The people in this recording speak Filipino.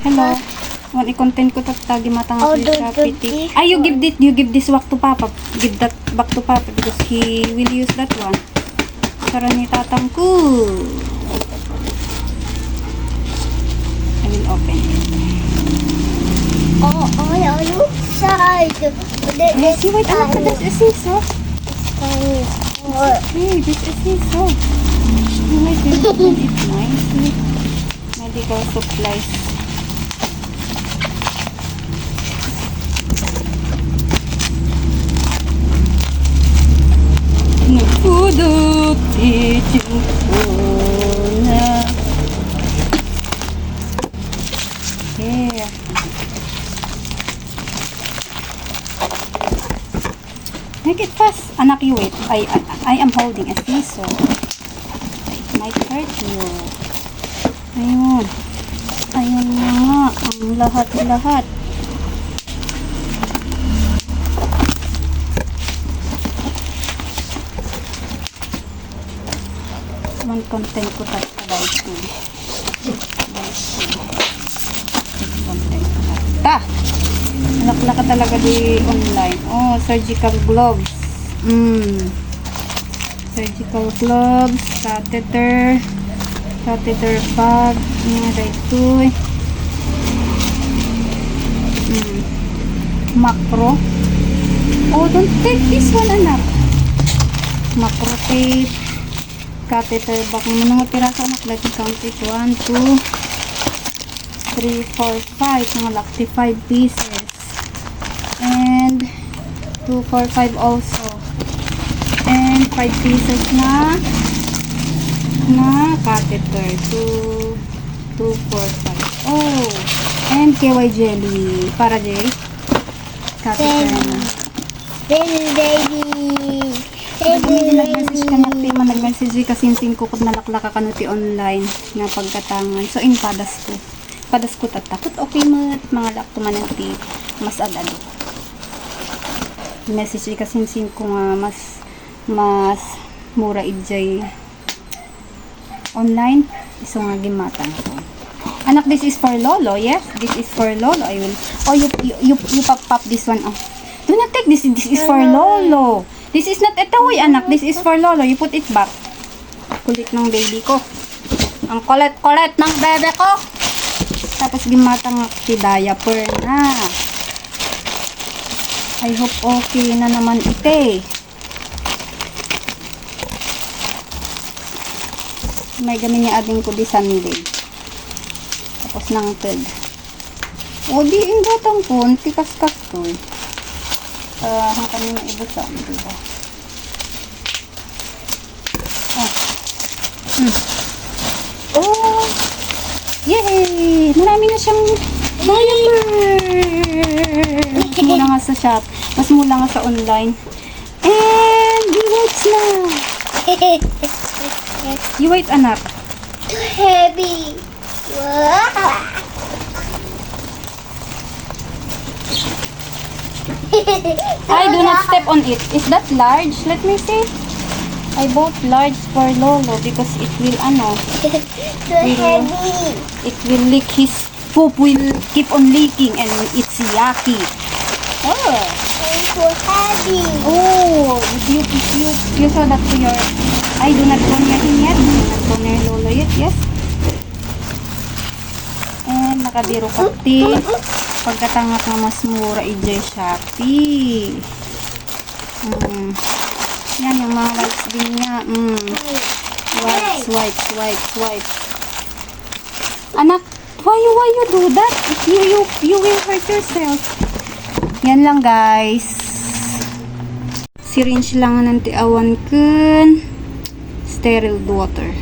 Hello. Wan i-content ko tatagi matang Oh, sa don't PT. be- Ay, you give this back to Papa. Give that back to Papa because he will use that one. Sara ni tatang ko. I will open it. Oh, I look side. Yes, you wait. Anak, that's a scissor. Oh, Okay, this is scissor. You might will open it nicely. Medical supplies. Nagpudot teaching ko na. Here. Make it fast. Anak, you wait. I am holding a scissor. It might hurt you. Ayun. Ayun na nga. Ang lahat-lahat. Man content ko tatagay ko. Content ko ta. Alak ka talaga di online. Oh, surgical gloves. Surgical gloves, catheter bag, nga ito. Macro. Oh, don't take this one, anak. Macro tape. Catheter bag mo mga piraso, anak. Let me count it. 1, 2, 3, 4, 5. Mga lakti 5 pieces. And 2, 4, 5 also. And 5 pieces na catheter. 2, 4, 5. Oh! And KY jelly. Para jelly. Catheter na. baby. May nag-message ka na tema, nag-message ka sinting ko kung nalaklak ka kanuti online nga pagkatangan. So, in padas ko tatakot. Okay mo, mga lakto mananti, mas adado. Message ka sinting ko nga mas mura ijay online. Iso nga gimatang ko. Anak, this is for Lolo, yes? This is for Lolo. I will, oh, you pop this one, oh. Do not take this, this is for Lolo. This is not a toy, anak. This is for Lolo. You put it back. Kulit ng baby ko. Ang kulit ng bebe ko. Tapos gimatang si diaper na. I hope okay na naman ite. May gamin niya ading ko di Sunday. Tapos nang ted. O di yung batang ko. Tikas-kas ko. Ang kanina ibusan, diba? Oh! Yay! Marami na siyang diaper! Mas mula nga sa shop. Mas mula nga sa online. And, rewards na! You wait, anak. Too heavy. Wow. I do not step on it. Is that large? Let me see. I bought large for Lolo because it will Too heavy. it will leak. His poop will keep on leaking and it's yucky. Oh, I'm too heavy. oh, you saw that to your. I do not go near him yet. Do not go near Lolo yet. Yes. And nakabiro kapti. Pagkatangak na mas mura ijay Shopee. Yan yung mga wipes din niya. Wipes. Anak, why you do that? You will hurt yourself. Yan lang guys. Syringe lang ng tiawan kun. Sterile water.